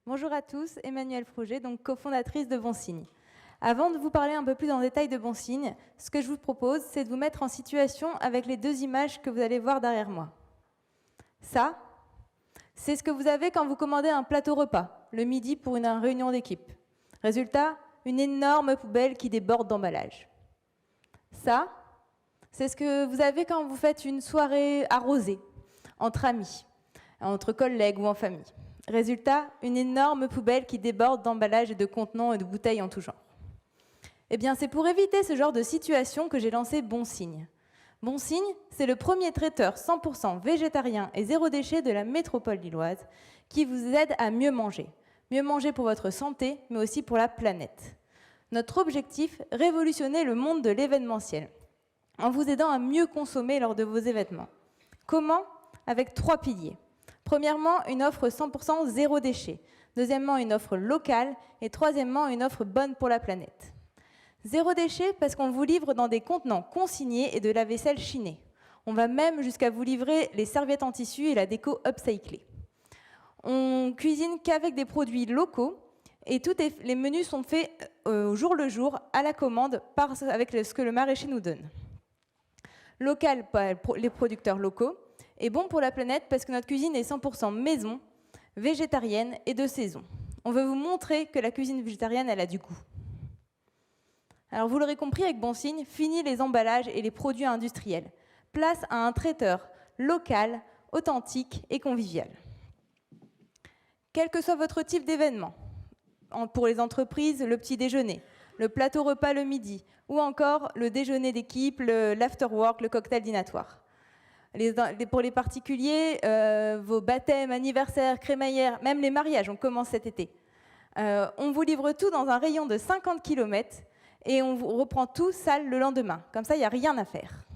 Bonjour à tous, Emmanuelle Frouget, donc cofondatrice de Bonsigne. Avant de vous parler un peu plus en détail de Bonsigne, ce que je vous propose, c'est de vous mettre en situation avec les deux images que vous allez voir derrière moi. Ça, c'est ce que vous avez quand vous commandez un plateau repas, le midi pour une réunion d'équipe. Résultat, une énorme poubelle qui déborde d'emballage. Ça, c'est ce que vous avez quand vous faites une soirée arrosée, entre amis, entre collègues ou en famille. Résultat, une énorme poubelle qui déborde d'emballages et de contenants et de bouteilles en tout genre. Eh bien, c'est pour éviter ce genre de situation que j'ai lancé Bonsigne. Bonsigne, c'est le premier traiteur 100% végétarien et zéro déchet de la métropole lilloise qui vous aide à mieux manger. Mieux manger pour votre santé, mais aussi pour la planète. Notre objectif, révolutionner le monde de l'événementiel, en vous aidant à mieux consommer lors de vos événements. Comment ? Avec 3 piliers. Premièrement, une offre 100% zéro déchet. Deuxièmement, une offre locale. Et troisièmement, une offre bonne pour la planète. Zéro déchet parce qu'on vous livre dans des contenants consignés et de la vaisselle chinée. On va même jusqu'à vous livrer les serviettes en tissu et la déco upcyclée. On cuisine qu'avec des produits locaux et tous les menus sont faits au jour le jour, à la commande, avec ce que le maraîcher nous donne. Local, les producteurs locaux. Et bon pour la planète parce que notre cuisine est 100% maison, végétarienne et de saison. On veut vous montrer que la cuisine végétarienne, elle a du goût. Alors vous l'aurez compris, avec Bonsigne, fini les emballages et les produits industriels. Place à un traiteur local, authentique et convivial. Quel que soit votre type d'événement, pour les entreprises, le petit déjeuner, le plateau repas le midi, ou encore le déjeuner d'équipe, l'afterwork, le cocktail dînatoire. Pour les particuliers, vos baptêmes, anniversaires, crémaillères, même les mariages, on commence cet été. On vous livre tout dans un rayon de 50 km et on vous reprend tout sale le lendemain. Comme ça, il n'y a rien à faire.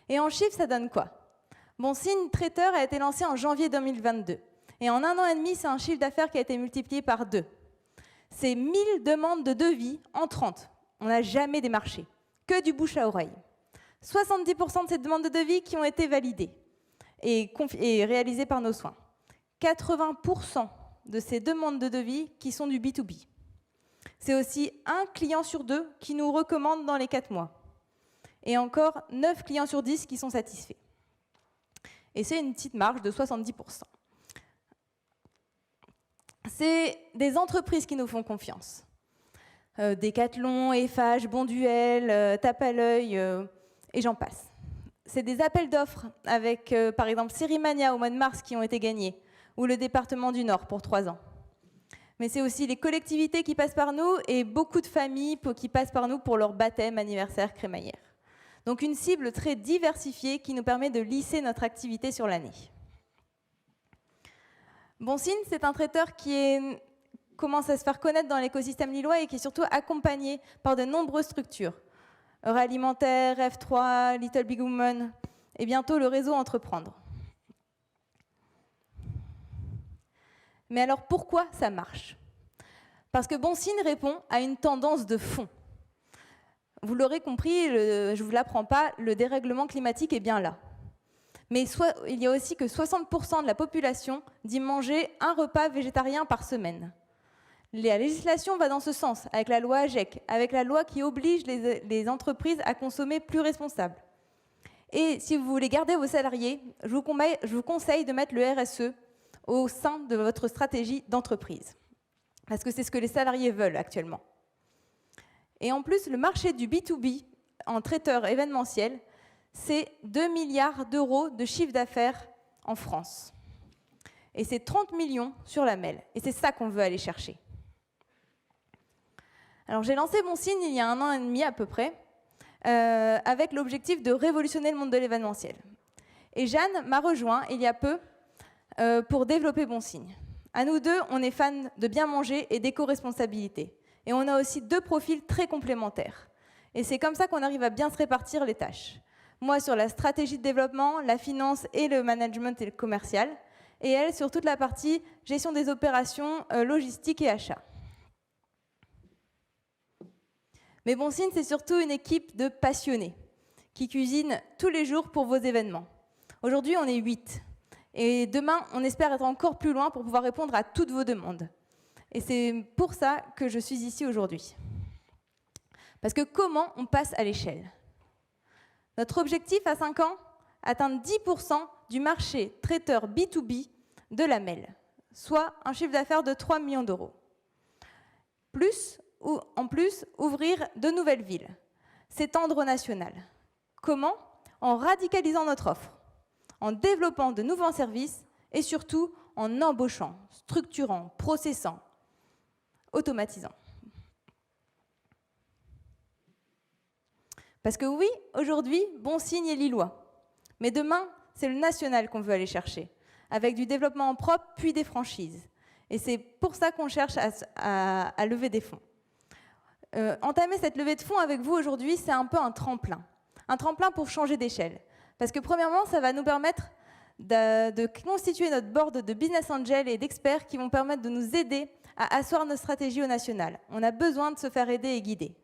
Et en chiffres, ça donne quoi ? Bonsigne Traiteur a été lancé en janvier 2022. Et en 1 an et demi, c'est un chiffre d'affaires qui a été multiplié par 2. C'est 1000 demandes de devis en 30. On n'a jamais démarché. Que du bouche à oreille. 70% de ces demandes de devis qui ont été validées et réalisées par nos soins. 80% de ces demandes de devis qui sont du B2B. C'est aussi 1 client sur 2 qui nous recommande dans les 4 mois. Et encore 9 clients sur 10 qui sont satisfaits. Et c'est une petite marge de 70%. C'est des entreprises qui nous font confiance. Decathlon, Eiffage, Bonduel, Tape à l'œil... et j'en passe. C'est des appels d'offres avec, par exemple, Cérimania au mois de mars qui ont été gagnés, ou le département du Nord pour 3 ans. Mais c'est aussi les collectivités qui passent par nous et beaucoup de familles qui passent par nous pour leur baptême, anniversaire, crémaillère. Donc une cible très diversifiée qui nous permet de lisser notre activité sur l'année. Bonsigne, c'est un traiteur qui commence à se faire connaître dans l'écosystème lillois et qui est surtout accompagné par de nombreuses structures. Alimentaire, F3, Little Big Woman, et bientôt le réseau Entreprendre. Mais alors pourquoi ça marche ? Parce que Bonsigne répond à une tendance de fond. Vous l'aurez compris, je ne vous l'apprends pas, le dérèglement climatique est bien là. Mais il y a aussi que 60% de la population dit manger un repas végétarien par semaine. La législation va dans ce sens, avec la loi AGEC, avec la loi qui oblige les entreprises à consommer plus responsable. Et si vous voulez garder vos salariés, je vous conseille de mettre le RSE au sein de votre stratégie d'entreprise. Parce que c'est ce que les salariés veulent actuellement. Et en plus, le marché du B2B en traiteur événementiel, c'est 2 milliards d'euros de chiffre d'affaires en France. Et c'est 30 millions sur la MEL. Et c'est ça qu'on veut aller chercher. Alors j'ai lancé Bonsigne il y a 1 an et demi à peu près, avec l'objectif de révolutionner le monde de l'événementiel. Et Jeanne m'a rejoint il y a peu pour développer Bonsigne. À nous deux, on est fans de bien manger et d'éco-responsabilité. Et on a aussi 2 profils très complémentaires. Et c'est comme ça qu'on arrive à bien se répartir les tâches. Moi sur la stratégie de développement, la finance et le management et le commercial. Et elle sur toute la partie gestion des opérations, logistique et achat. Mais Bonsigne, c'est surtout une équipe de passionnés qui cuisinent tous les jours pour vos événements. Aujourd'hui, on est 8. Et demain, on espère être encore plus loin pour pouvoir répondre à toutes vos demandes. Et c'est pour ça que je suis ici aujourd'hui. Parce que comment on passe à l'échelle? Notre objectif à 5 ans, atteindre 10% du marché traiteur B2B de la MEL, soit un chiffre d'affaires de 3 millions d'euros. En plus, ouvrir de nouvelles villes, s'étendre au national. Comment? En radicalisant notre offre, en développant de nouveaux services et surtout en embauchant, structurant, processant, automatisant. Parce que oui, aujourd'hui, Bonsigne est lillois. Mais demain, c'est le national qu'on veut aller chercher, avec du développement en propre, puis des franchises. Et c'est pour ça qu'on cherche à lever des fonds. Entamer cette levée de fonds avec vous aujourd'hui, c'est un peu un tremplin. Un tremplin pour changer d'échelle. Parce que premièrement, ça va nous permettre de constituer notre board de business angels et d'experts qui vont permettre de nous aider à asseoir nos stratégies au national. On a besoin de se faire aider et guider.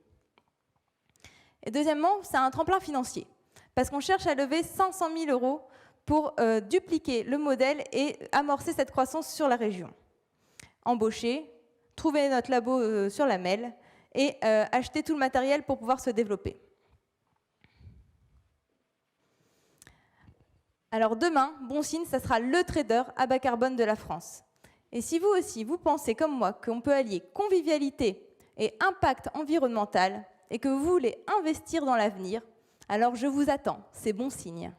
Et deuxièmement, c'est un tremplin financier, parce qu'on cherche à lever 500 000 € pour dupliquer le modèle et amorcer cette croissance sur la région. Embaucher, trouver notre labo sur la MEL et acheter tout le matériel pour pouvoir se développer. Alors demain, Bonsigne, ça sera le trader à bas carbone de la France. Et si vous aussi, vous pensez comme moi qu'on peut allier convivialité et impact environnemental, et que vous voulez investir dans l'avenir, alors je vous attends, c'est bon signe.